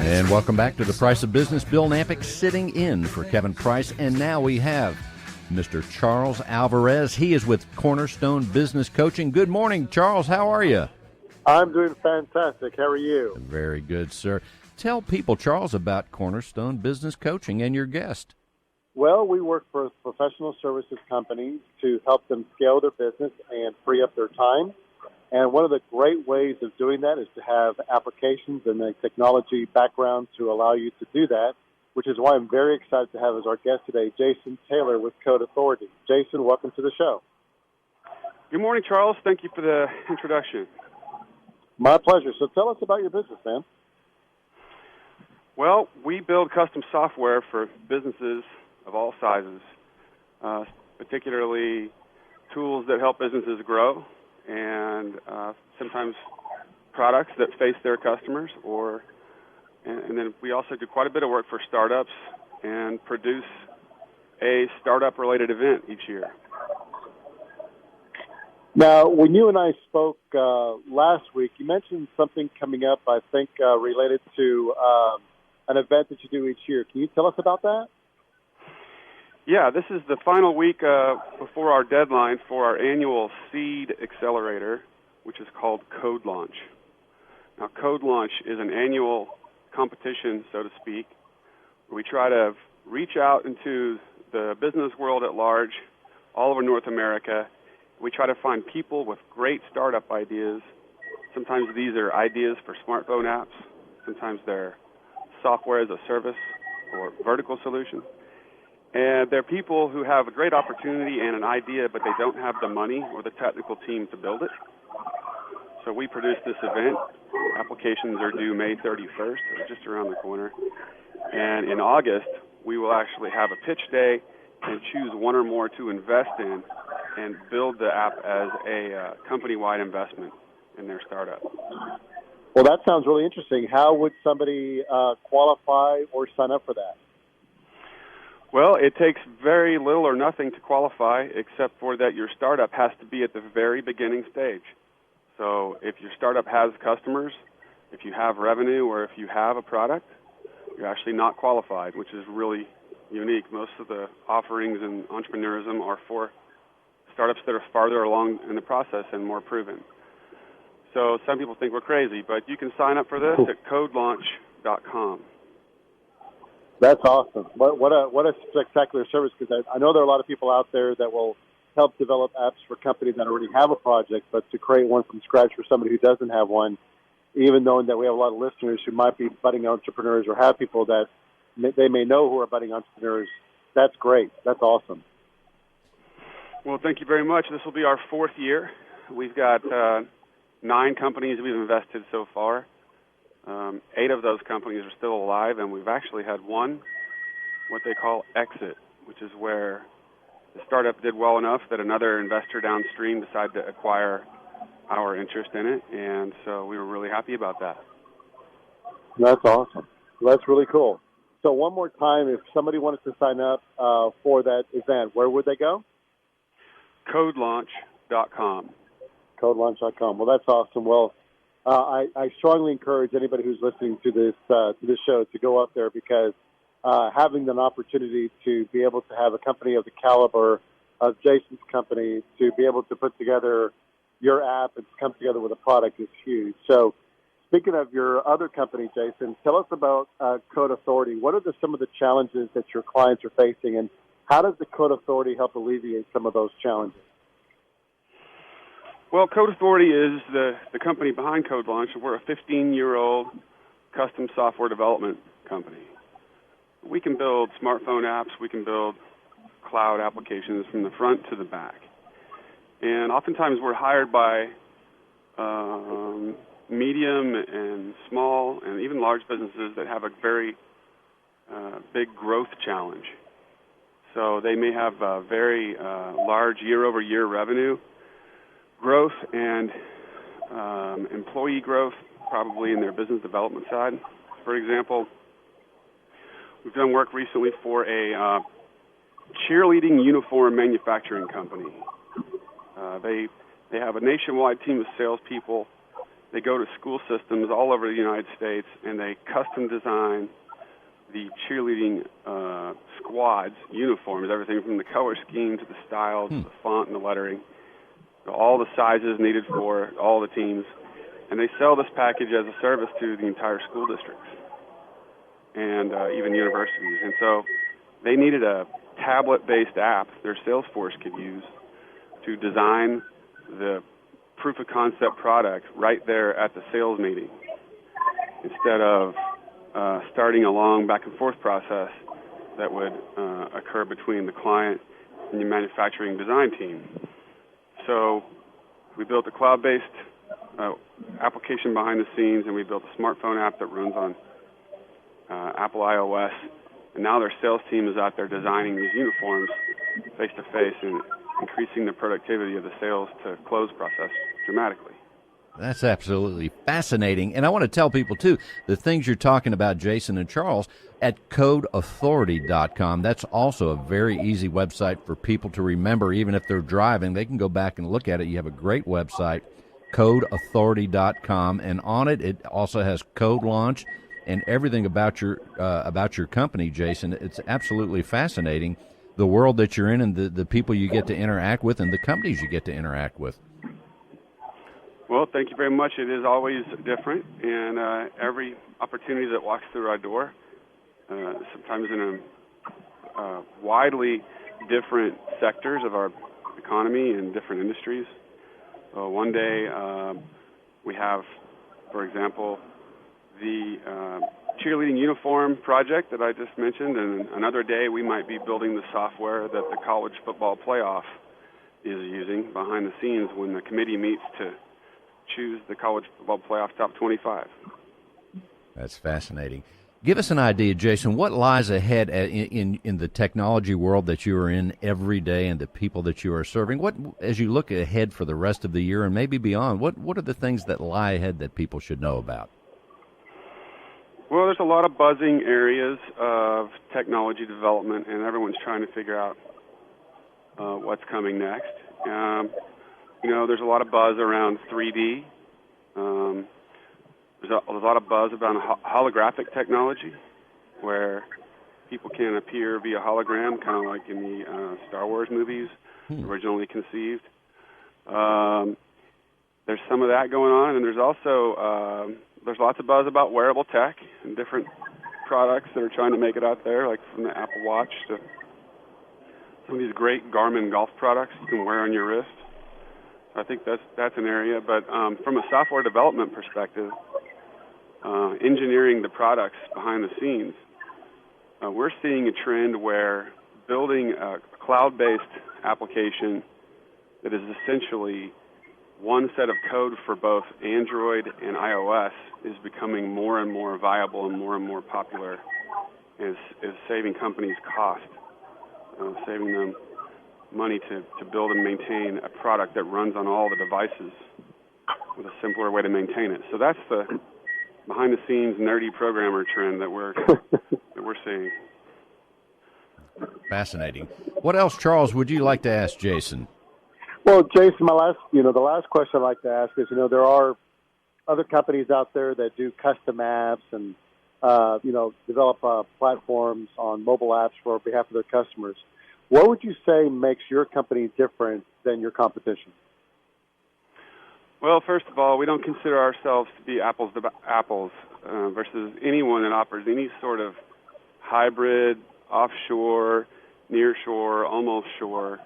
And welcome back to The Price of Business. Bill Knapik sitting in for Kevin Price. And now we have Mr. Charles Alvarez. He is with Cornerstone Business Coaching. Good morning, Charles. How are you? I'm doing fantastic. How are you? Very good, sir. Tell people, Charles, about Cornerstone Business Coaching and your guest. Well, we work for professional services companies to help them scale their business and free up their time. And one of the great ways of doing that is to have applications and a technology background to allow you to do that, which is why I'm very excited to have as our guest today, Jason Taylor with Code Authority. Jason, welcome to the show. Good morning, Charles. Thank you for the introduction. My pleasure. So tell us about your business, man. Well, we build custom software for businesses of all sizes, particularly tools that help businesses grow, and sometimes products that face their customers, and then we also do quite a bit of work for startups and produce a startup-related event each year. Now, when you and I spoke last week, you mentioned something coming up, I think, related to an event that you do each year. Can you tell us about that? Yeah, this is the final week before our deadline for our annual Seed Accelerator, which is called Code Launch. Now, Code Launch is an annual competition, so to speak, where we try to reach out into the business world at large, all over North America. We try to find people with great startup ideas. Sometimes these are ideas for smartphone apps. Sometimes they're software as a service or vertical solutions. And they're people who have a great opportunity and an idea, but they don't have the money or the technical team to build it. So we produce this event. Applications are due May 31st, just around the corner. And in August, we will actually have a pitch day and choose one or more to invest in and build the app as a company-wide investment in their startup. Well, that sounds really interesting. How would somebody qualify or sign up for that? Well, it takes very little or nothing to qualify, except for that your startup has to be at the very beginning stage. So if your startup has customers, if you have revenue, or if you have a product, you're actually not qualified, which is really unique. Most of the offerings in entrepreneurism are for startups that are farther along in the process and more proven. So some people think we're crazy, but you can sign up for this at codelaunch.com. That's awesome. What a spectacular service, because I know there are a lot of people out there that will help develop apps for companies that already have a project, but to create one from scratch for somebody who doesn't have one, even knowing that we have a lot of listeners who might be budding entrepreneurs or have people that they may know who are budding entrepreneurs, that's great. That's awesome. Well, thank you very much. This will be our fourth year. We've got 9 companies we've invested so far. 8 of those companies are still alive, and we've actually had one, what they call exit, which is where the startup did well enough that another investor downstream decided to acquire our interest in it, and so we were really happy about that. That's awesome. That's really cool. So one more time, if somebody wanted to sign up for that event, where would they go? Codelaunch.com. Codelaunch.com. Well, that's awesome. Well, I strongly encourage anybody who's listening to this show to go up there, because having an opportunity to be able to have a company of the caliber of Jason's company to be able to put together your app and come together with a product is huge. So speaking of your other company, Jason, tell us about Code Authority. What are some of the challenges that your clients are facing, and how does the Code Authority help alleviate some of those challenges? Well, Code Authority is the company behind Code Launch. We're a 15-year-old custom software development company. We can build smartphone apps. We can build cloud applications from the front to the back. And oftentimes we're hired by medium and small and even large businesses that have a very big growth challenge. So they may have a very large year-over-year revenue growth and employee growth, probably in their business development side. For example, we've done work recently for a cheerleading uniform manufacturing company. They have a nationwide team of salespeople, they go to school systems all over the United States, and they custom design the cheerleading squads, uniforms, everything from the color scheme to the style to the font and the lettering, to all the sizes needed for all the teams. And they sell this package as a service to the entire school districts and even universities. And so they needed a tablet-based app their sales force could use to design the proof of concept product right there at the sales meeting, instead of starting a long back and forth process that would occur between the client and your manufacturing design team. So we built a cloud-based application behind the scenes, and we built a smartphone app that runs on Apple iOS. And now their sales team is out there designing these uniforms face-to-face and increasing the productivity of the sales to close process dramatically. That's absolutely fascinating. And I want to tell people, too, the things you're talking about, Jason and Charles, at codeauthority.com. That's also a very easy website for people to remember, even if they're driving. They can go back and look at it. You have a great website, codeauthority.com, and on it, it also has Code Launch and everything about your company, Jason. It's absolutely fascinating, the world that you're in and the people you get to interact with and the companies you get to interact with. Well, thank you very much. It is always different, and every opportunity that walks through our door, sometimes in a widely different sectors of our economy and different industries. One day we have, for example, the cheerleading uniform project that I just mentioned, and another day we might be building the software that the college football playoff is using behind the scenes when the committee meets to choose the college football playoff top 25. That's fascinating. Give us an idea, Jason, what lies ahead in the technology world that you are in every day and the people that you are serving? What, as you look ahead for the rest of the year and maybe beyond, what are the things that lie ahead that people should know about? Well, there's a lot of buzzing areas of technology development, and everyone's trying to figure out what's coming next. There's a lot of buzz around 3D. There's a lot of buzz about holographic technology, where people can appear via hologram, kind of like in the Star Wars movies originally conceived. There's some of that going on, and there's also there's lots of buzz about wearable tech and different products that are trying to make it out there, like from the Apple Watch to some of these great Garmin golf products you can wear on your wrist. I think that's an area. But from a software development perspective, engineering the products behind the scenes, we're seeing a trend where building a cloud-based application that is essentially one set of code for both Android and iOS is becoming more and more viable and more popular, is saving companies cost, saving them money to build and maintain a product that runs on all the devices with a simpler way to maintain it. So that's the behind-the-scenes nerdy programmer trend that we're seeing. Fascinating. What else, Charles, would you like to ask Jason? Well, Jason, the last question I'd like to ask is, there are other companies out there that do custom apps and, develop platforms on mobile apps for behalf of their customers. What would you say makes your company different than your competition? Well, first of all, we don't consider ourselves to be apples to apples versus anyone that offers any sort of hybrid, offshore, nearshore, almost shore.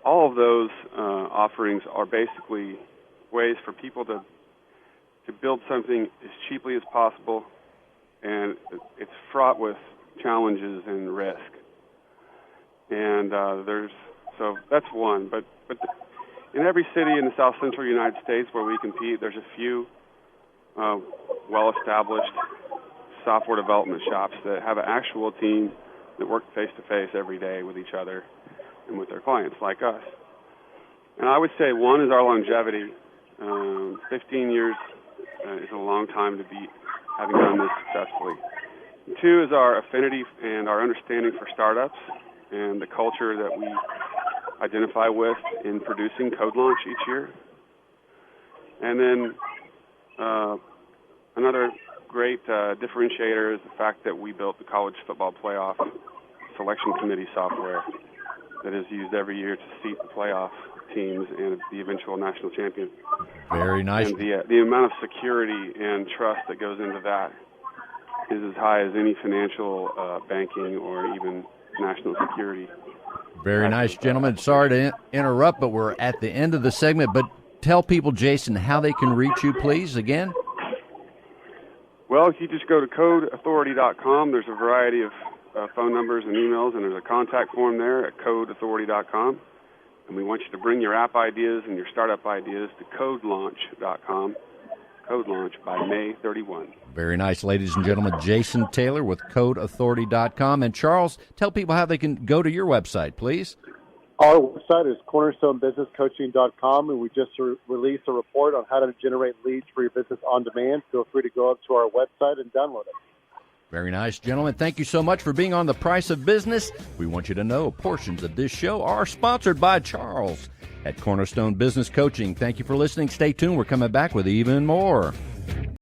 All of those offerings are basically ways for people to build something as cheaply as possible, and it's fraught with challenges and risk. And so that's one. But in every city in the South Central United States where we compete, there's a few well-established software development shops that have an actual team that work face-to-face every day with each other and with their clients like us. And I would say one is our longevity. 15 years is a long time to be having done this successfully. And two is our affinity and our understanding for startups and the culture that we identify with in producing Code Launch each year. And then Another great differentiator is the fact that we built the college football playoff selection committee software that is used every year to seat the playoff teams and the eventual national champion. Very nice. And the amount of security and trust that goes into that is as high as any financial banking or even national security. Very nice, gentlemen. Sorry to interrupt, but we're at the end of the segment. But tell people, Jason, how they can reach you, please, again. Well, if you just go to codeauthority.com, there's a variety of phone numbers and emails, and there's a contact form there at codeauthority.com. And we want you to bring your app ideas and your startup ideas to codelaunch.com, Code Launch by May 31. Very nice, ladies and gentlemen. Jason Taylor with codeauthority.com. And Charles, tell people how they can go to your website, please. Our website is cornerstonebusinesscoaching.com, and we just released a report on how to generate leads for your business on demand. Feel free to go up to our website and download it. Very nice, gentlemen. Thank you so much for being on The Price of Business. We want you to know portions of this show are sponsored by Charles at Cornerstone Business Coaching. Thank you for listening. Stay tuned. We're coming back with even more.